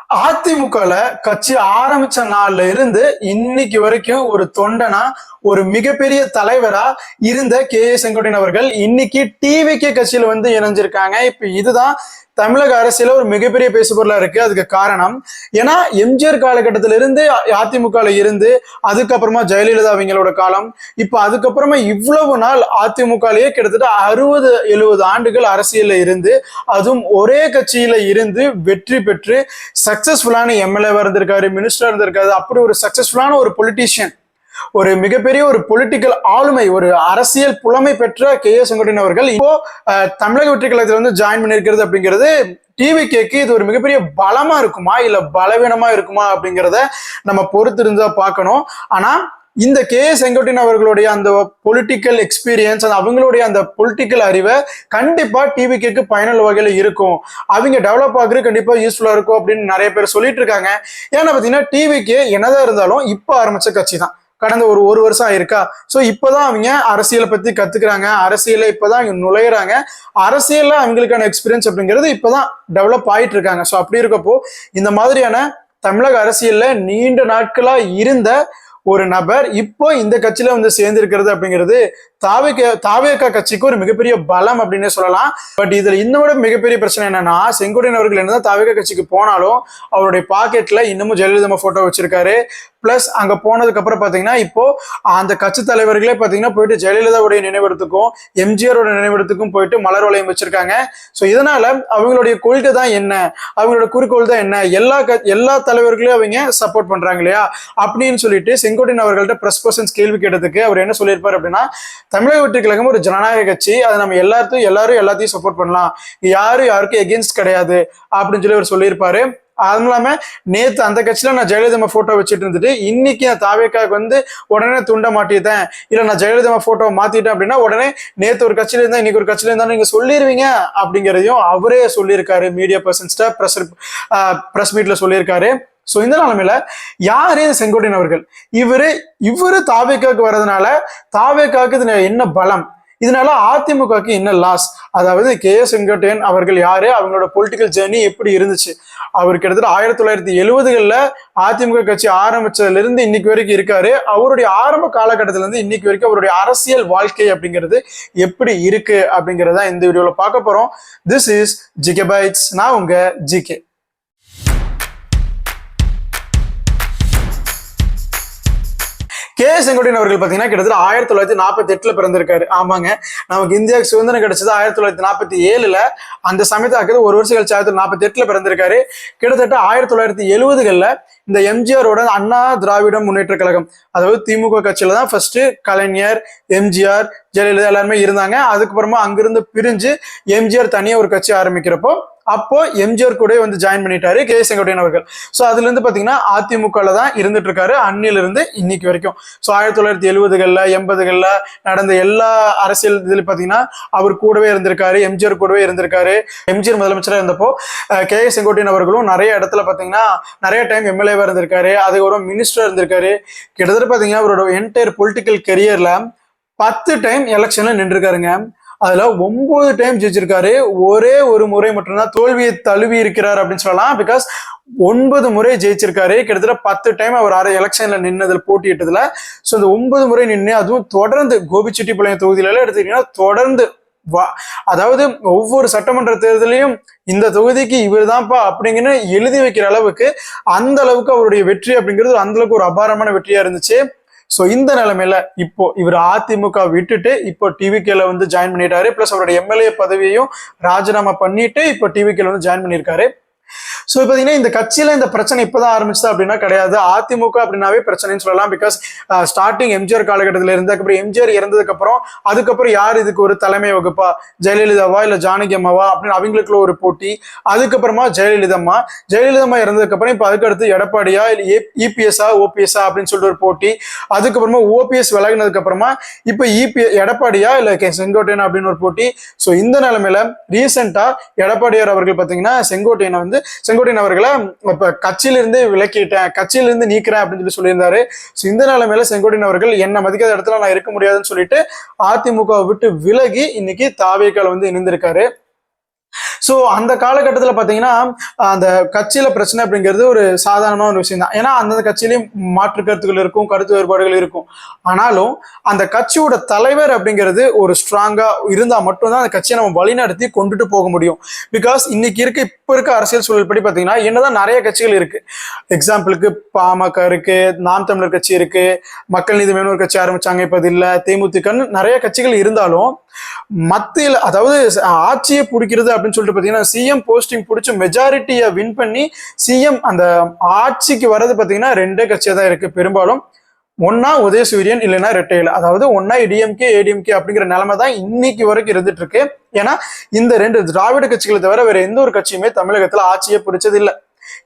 அதிமுகல கட்சி ஆரம்பிச்ச நாள்ல இருந்து இன்னைக்கு வரைக்கும் ஒரு தொண்டனா ஒரு மிகப்பெரிய தலைவரா இருந்த செங்கோட்டையன் அவர்கள் இன்னைக்கு டிவிகே கட்சியில வந்து இணைஞ்சிருக்காங்க. இப்ப இதுதான் தமிழக அரசியல ஒரு மிகப்பெரிய பேசுபொருளா இருக்கு. அதுக்கு காரணம் ஏன்னா எம்ஜிஆர் காலகட்டத்தில இருந்து அதிமுகல இருந்து அதுக்கப்புறமா ஜெயலலிதா அவங்களோட காலம், இப்ப அதுக்கப்புறமா இவ்வளவு நாள் அதிமுகலயே கிட்டத்தட்ட 60-70 ஆண்டுகள் அரசியல்ல இருந்து அதுவும் ஒரே கட்சியில இருந்து வெற்றி பெற்று சக்சஸ்ஃபுல்லான எம்எல்ஏவா இருந்திருக்காரு, மினிஸ்டரா இருந்திருக்காரு. அப்படி ஒரு சக்சஸ்ஃபுல்லான ஒரு பொலிட்டீஷியன், ஒரு மிகப்பெரிய ஒரு பொலிட்டிக்கல் ஆளுமை, ஒரு அரசியல் புலமை பெற்ற செங்கோட்டையன் அவர்கள் இப்போ தமிழக வெற்றி கழகத்துல வந்து ஜாயின் பண்ணிருக்கிறது அப்படிங்கிறது டிவிகேக்கு இது ஒரு மிகப்பெரிய பலமா இருக்குமா இல்ல பலவீனமா இருக்குமா அப்படிங்கிறத நம்ம பொறுத்து இருந்தா பார்க்கணும். ஆனா இந்த செங்கோட்டையன் அவர்களுடைய அந்த பொலிட்டிக்கல் எக்ஸ்பீரியன்ஸ், அவங்களுடைய அந்த பொலிட்டிக்கல் அறிவை கண்டிப்பா டிவிகேக்கு பயனுள்ள வகையில இருக்கும், அவங்க டெவலப் ஆகுறது கண்டிப்பா யூஸ்ஃபுல்லா இருக்கும் அப்படின்னு நிறைய பேர் சொல்லிட்டு இருக்காங்க. ஏன்னா பாத்தீங்கன்னா டிவிகே என்னதான் இருந்தாலும் இப்ப ஆரம்பிச்ச கட்சி தான், கடந்த ஒரு வருஷம் ஆயிருக்கா. சோ இப்பதான் அவங்க அரசியலை பத்தி கத்துக்கிறாங்க, அரசியல இப்பதான் அவங்க நுழையிறாங்க, அரசியல்ல அவங்களுக்கான எக்ஸ்பீரியன்ஸ் அப்படிங்கிறது இப்பதான் டெவலப் ஆயிட்டு இருக்காங்க. சோ அப்படி இருக்கப்போ இந்த மாதிரியான தமிழக அரசியல்ல நீண்ட நாட்களா இருந்த ஒரு நபர் இப்போ இந்த கட்சியில வந்து சேர்ந்து இருக்கிறது அப்படிங்கிறது தாவேகா கட்சிக்கு ஒரு மிகப்பெரிய பலம் அப்படின்னு சொல்லலாம். பட் இதுல இன்னொரு மிகப்பெரிய பிரச்சனை என்னன்னா, செங்கோட்டையன் அவர்கள் என்னதான் தாவேகா கட்சிக்கு போனாலும் அவருடைய பாக்கெட்ல இன்னமும் ஜெயலலிதா போட்டோ வச்சிருக்காரு. பிளஸ் அங்க போனதுக்கு அப்புறம் பாத்தீங்கன்னா இப்போ அந்த கட்சி தலைவர்களே பாத்தீங்கன்னா போயிட்டு ஜெயலலிதாவுடைய நினைவிடத்துக்கும் எம்ஜிஆரோட நினைவிடத்துக்கும் போயிட்டு மலர் வளையம் வச்சிருக்காங்க. சோ இதனால அவங்களுடைய கொள்கை தான் என்ன, அவங்களோட குறிக்கோள் தான் என்ன, எல்லா தலைவர்களையும் அவங்க சப்போர்ட் பண்றாங்க இல்லையா அப்படின்னு சொல்லிட்டு செங்கோட்டையன் அவர்கள்ட்ட பிரஸ் பர்சன்ஸ் கேள்வி கேட்டதுக்கு அவர் என்ன சொல்லியிருப்பாரு அப்படின்னா, தமிழக வெற்றி கழகம் ஒரு ஜனநாயக கட்சி, அதை நம்ம எல்லாத்தையும் சப்போர்ட் பண்ணலாம், யாருக்கும் எகென்ஸ்ட் கிடையாது அப்படின்னு சொல்லி அவர் சொல்லியிருப்பாரு. அதுவும் இல்லாம நேத்து அந்த கட்சியில நான் ஜெயலலிதா போட்டோ வச்சுட்டு இருந்துட்டு இன்னைக்கு நான் தாவேக்காக்கு வந்து உடனே துண்ட மாட்டிட்டேன், இல்ல நான் ஜெயலலிதா போட்டோ மாத்திட்டேன் அப்படின்னா உடனே நேத்து ஒரு கட்சியில இருந்தா இன்னைக்கு ஒரு கட்சியில இருந்தா நீங்க சொல்லிருவீங்க அப்படிங்கிறதையும் அவரே சொல்லியிருக்காரு. மீடியா பர்சன்ஸ்ட பிரஸ் மீட்ல சொல்லியிருக்காரு. சோ இந்த நிலைமையில யாரு செங்கோட்டையன் அவர்கள், இவரு தாவேக்காக்கு வர்றதுனால தாவேக்காக்கு இது என்ன பலம், இதனால அதிமுகக்கு என்ன லாஸ், அதாவது செங்கோட்டையன் அவர்கள் யாரு, அவங்களோட பொலிட்டிக்கல் ஜேர்னி எப்படி இருந்துச்சு, அவர் கிட்டத்தட்ட 1970களில் அதிமுக கட்சி ஆரம்பிச்சதுல இருந்து இன்னைக்கு வரைக்கும் இருக்காரு. அவருடைய ஆரம்ப காலகட்டத்தில இருந்து இன்னைக்கு வரைக்கும் அவருடைய அரசியல் வாழ்க்கை அப்படிங்கிறது எப்படி இருக்கு அப்படிங்கிறத இந்த வீடியோல பார்க்க போறோம். திஸ் இஸ் ஜிகே பைட்ஸ், நான் உங்க ஜிகே. செங்கோட்டையன் அவர்கள் பாத்தீங்கன்னா கிட்டத்தட்ட 1948 பிறந்திருக்காரு. ஆமாங்க, நமக்கு இந்தியாவுக்கு சுதந்திரம் கிடைச்சது 1947. அந்த சமயத்தாக்குறது ஒரு வருஷம் கழிச்சு 1948 பிறந்திருக்காரு. கிட்டத்தட்ட 1970களில் இந்த எம்ஜிஆரோட அண்ணா திராவிட முன்னேற்ற கழகம், அதாவது திமுக கட்சியில தான் ஃபர்ஸ்ட் கலைஞர், எம்ஜிஆர், ஜெயலலிதா எல்லாருமே இருந்தாங்க. அதுக்கப்புறமா அங்கிருந்து பிரிஞ்சு எம்ஜிஆர் தனியா ஒரு கட்சி ஆரம்பிக்கிறப்போ அப்போ எம்ஜிஆர் கூட வந்து ஜாயின் பண்ணிட்டாரு செங்கோட்டையன் அவர்கள். சோ அதுல இருந்து பாத்தீங்கன்னா அதிமுகல தான் இருந்துட்டு இருக்காரு அன்னில இருந்து இன்னைக்கு வரைக்கும். சோ 1970களில் 80களில் நடந்த எல்லா அரசியல் இதுல பாத்தீங்கன்னா அவர் கூடவே இருந்திருக்காரு, எம்ஜிஆர் கூடவே இருந்திருக்காரு. எம்ஜிஆர் முதலமைச்சரா இருந்தப்போ செங்கோட்டையன் அவர்களும் நிறைய இடத்துல பாத்தீங்கன்னா நிறைய டைம் எம்எல்ஏவா இருந்திருக்காரு, அதுக்கப்புறம் மினிஸ்டரா இருந்திருக்காரு. கிட்டத்தட்ட பாத்தீங்கன்னா அவரோட என்டையர் பொலிட்டிக்கல் கெரியர்ல 10 டைம் எலெக்ஷன்ல நின்றுருக்காருங்க. அதுல 9 டைம் ஜெயிச்சிருக்காரு. ஒரே ஒரு முறை மட்டும்தான் தோல்வியை தழுவி இருக்கிறார் அப்படின்னு சொல்லலாம். பிகாஸ் 9 முறை ஜெயிச்சிருக்காரு. கிட்டத்தட்ட 10 டைம் அவர் எலெக்ஷன்ல நின்னதுல போட்டியிட்டதுல. சோ இந்த 9 முறை நின்று அதுவும் தொடர்ந்து கோபிச்செட்டிப்பாளையம் தொகுதியில எடுத்துக்கிட்டீங்கன்னா தொடர்ந்து அதாவது ஒவ்வொரு சட்டமன்ற தேர்தலையும் இந்த தொகுதிக்கு இவர் தான்ப்பா அப்படிங்கன்னு எழுதி வைக்கிற அளவுக்கு அந்த அளவுக்கு அவருடைய வெற்றி அப்படிங்கிறது அந்த அளவுக்கு ஒரு அபாரமான வெற்றியா இருந்துச்சு. சோ இந்த நிலைமையில இப்போ இவர் அதிமுக விட்டுட்டு இப்போ டிவிகேல வந்து ஜாயின் பண்ணிட்டாரு. பிளஸ் அவருடைய எம்எல்ஏ பதவியையும் ராஜினாமா பண்ணிட்டு இப்போ டிவிகேல வந்து ஜாயின் பண்ணியிருக்காரு. சோ பாத்தீங்கன்னா இந்த கட்சியில இந்த பிரச்சனை இப்பதான் ஆரம்பிச்சது அப்படின்னா கிடையாது. அதிமுக அப்படின்னாவே பிரச்சனைன்னு சொல்லலாம். பிகாஸ் ஸ்டார்டிங் எம்ஜிஆர் காலகட்டத்தில இருந்து அப்புறம் எம்ஜிஆர் இறந்ததுக்கு அதுக்கப்புறம் யார் இதுக்கு ஒரு தலைமை வகுப்பா, ஜெயலலிதாவா இல்ல ஜானகி அம்மாவா அப்படின்னு அவங்களுக்குள்ள ஒரு போட்டி. அதுக்கப்புறமா ஜெயலலிதா இறந்ததுக்கு அப்புறம் இப்ப அதுக்கு அடுத்து எடப்பாடியா இல்ல இபிஎஸ்ஆ ஓபிஎஸ்ஆ அப்படின்னு சொல்லிட்டு ஒரு போட்டி. அதுக்கப்புறமா ஓபிஎஸ் விலகினதுக்கு அப்புறமா இப்ப எடப்பாடியா இல்ல செங்கோட்டையன் அப்படின்னு ஒரு போட்டி. சோ இந்த நிலைமையில ரீசெண்டா எடப்பாடியார் அவர்கள் பாத்தீங்கன்னா செங்கோட்டையன் அவர்களை இப்ப கட்சியிலிருந்து விலக்கிட்டேன், கட்சியிலிருந்து நீக்கிறேன் அப்படின்னு சொல்லியிருந்தாரு. இந்த நிலைமையில செங்கோட்டையன் அவர்கள் என்ன மதிக்காத இடத்துல நான் இருக்க முடியாதுன்னு சொல்லிட்டு அதிமுக விட்டு விலகி இன்னைக்கு தாவேக்கால வந்து இணைந்திருக்காரு. ஸோ அந்த காலகட்டத்தில் பார்த்தீங்கன்னா அந்த கட்சியில பிரச்சனை அப்படிங்கிறது ஒரு சாதாரணமான ஒரு விஷயம் தான். ஏன்னா அந்த கட்சியிலையும் மாற்று கருத்துக்கள் இருக்கும், கருத்து வேறுபாடுகள் இருக்கும். ஆனாலும் அந்த கட்சியோட தலைவர் அப்படிங்கிறது ஒரு ஸ்ட்ராங்கா இருந்தா மட்டும்தான் அந்த கட்சியை நம்ம வழிநடத்தி கொண்டுட்டு போக முடியும். பிகாஸ் இன்னைக்கு இப்ப இருக்க அரசியல் சூழல் படி பார்த்தீங்கன்னா என்னதான் நிறைய கட்சிகள் இருக்கு. எக்ஸாம்பிளுக்கு பாமக இருக்கு, நாம் தமிழர் கட்சி இருக்கு, மக்கள் நீதி மையம் ஒரு கட்சி ஆரம்பிச்சாங்க, இப்ப அது இல்ல, தேமுதிக நிறைய கட்சிகள் இருந்தாலும் மத்தியில் அதாவது ஆட்சியை பிடிக்கிறது அப்படின்னு சொல்லிட்டு பாத்தீங்கன்னா சிஎம் போஸ்டிங் பிடிச்சி மெஜாரிட்டியை வின் பண்ணி சிஎம் அந்த ஆட்சிக்கு வர்றது பாத்தீங்கன்னா ரெண்டே கட்சியா தான் இருக்கு பெரும்பாலும். ஒன்னா உதயசூரியன் இல்லைன்னா ரெட்டையில, அதாவது ஒன்னா டிஎம்கே ஏடிஎம்கே அப்படிங்கிற நிலைமை தான் இன்னைக்கு வரைக்கும் இருந்துட்டு இருக்கு. ஏன்னா இந்த ரெண்டு திராவிட கட்சிகளை தவிர வேற எந்த ஒரு கட்சியுமே தமிழகத்துல ஆட்சியை பிடிச்சது இல்லை.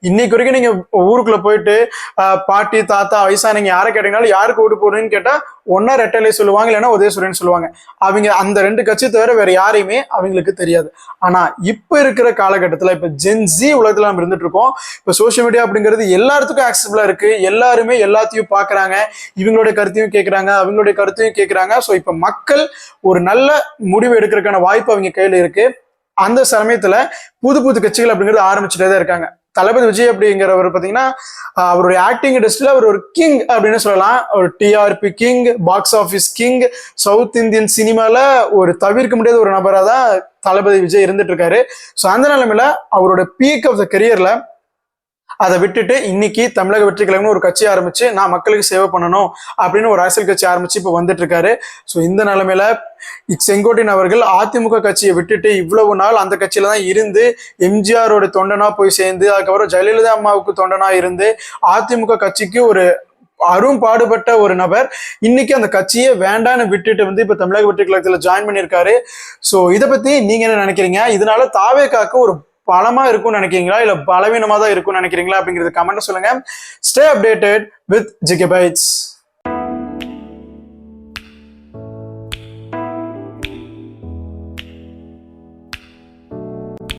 இன்னைக்கு வரைக்கும் நீங்க ஊருக்குள்ள போயிட்டு பாட்டி தாத்தா வயசானீங்க யாரை கேட்டீங்கன்னாலும் யாருக்கு ஓட்டு போடுறீங்கன்னு கேட்டா ஒன்னா ரெட்டலை சொல்லுவாங்க, இல்லைன்னா உதயசூரியன் சொல்லுவாங்க. அவங்க அந்த ரெண்டு கட்சி தவிர வேற யாரையுமே அவங்களுக்கு தெரியாது. ஆனா இப்ப இருக்கிற காலகட்டத்துல இப்ப ஜென்சி உலகத்துல நம்ம இருந்துட்டு இருக்கோம். இப்ப சோசியல் மீடியா அப்படிங்கிறது எல்லாத்துக்கும் ஆக்சசிபிளா இருக்கு. எல்லாருமே எல்லாத்தையும் பாக்குறாங்க, இவங்களுடைய கருத்தையும் கேட்கறாங்க, அவங்களுடைய கருத்தையும் கேட்கறாங்க. ஸோ இப்ப மக்கள் ஒரு நல்ல முடிவு எடுக்கிறதுக்கான வாய்ப்பு அவங்க கையில இருக்கு. அந்த சமயத்துல புது புது கட்சிகள் அப்படிங்கிறது ஆரம்பிச்சுட்டே தான் இருக்காங்க. தளபதி விஜய் அப்படிங்கிறவர் பாத்தீங்கன்னா அவருடைய ஆக்டிங் இண்டஸ்ட்ரியில அவர் ஒரு கிங் அப்படின்னு சொல்லலாம். ஒரு TRP king, box office king, south Indian சினிமால ஒரு தவிர்க்க முடியாத ஒரு நபராக தான் தளபதி விஜய் இருந்துட்டு இருக்காரு. ஸோ அந்த நிலைமையில அவரோட பீக் ஆஃப் த கெரியர்ல அதை விட்டுட்டு இன்னைக்கு தமிழக வெற்றி கழகம்னு ஒரு கட்சி ஆரம்பிச்சு நான் மக்களுக்கு சேவை பண்ணணும் அப்படின்னு ஒரு அரசியல் கட்சி ஆரம்பிச்சு இப்ப வந்துட்டு இருக்காரு. ஸோ இந்த நிலைமையில செங்கோட்டையன் அவர்கள் அதிமுக கட்சியை விட்டுட்டு இவ்வளவு நாள் அந்த கட்சியில தான் இருந்து எம்ஜிஆரோட தொண்டனா போய் சேர்ந்து அதுக்கப்புறம் ஜெயலலிதா அம்மாவுக்கு தொண்டனா இருந்து அதிமுக கட்சிக்கு ஒரு அரும் பாடுபட்ட ஒரு நபர் இன்னைக்கு அந்த கட்சியை வேண்டான்னு விட்டுட்டு இப்ப தமிழக வெற்றி கழகத்துல ஜாயின் பண்ணியிருக்காரு. ஸோ இதை பத்தி நீங்க என்ன நினைக்கிறீங்க? இதனால தாவேகாக்கு ஒரு பலமா இருக்கும்னு நினைக்கிறீங்களா இல்ல பலவீனமா தான் இருக்கும்னு நினைக்கிறீங்களா அப்படிங்கிறது கமெண்ட்ல சொல்லுங்க. Stay updated with GK bytes.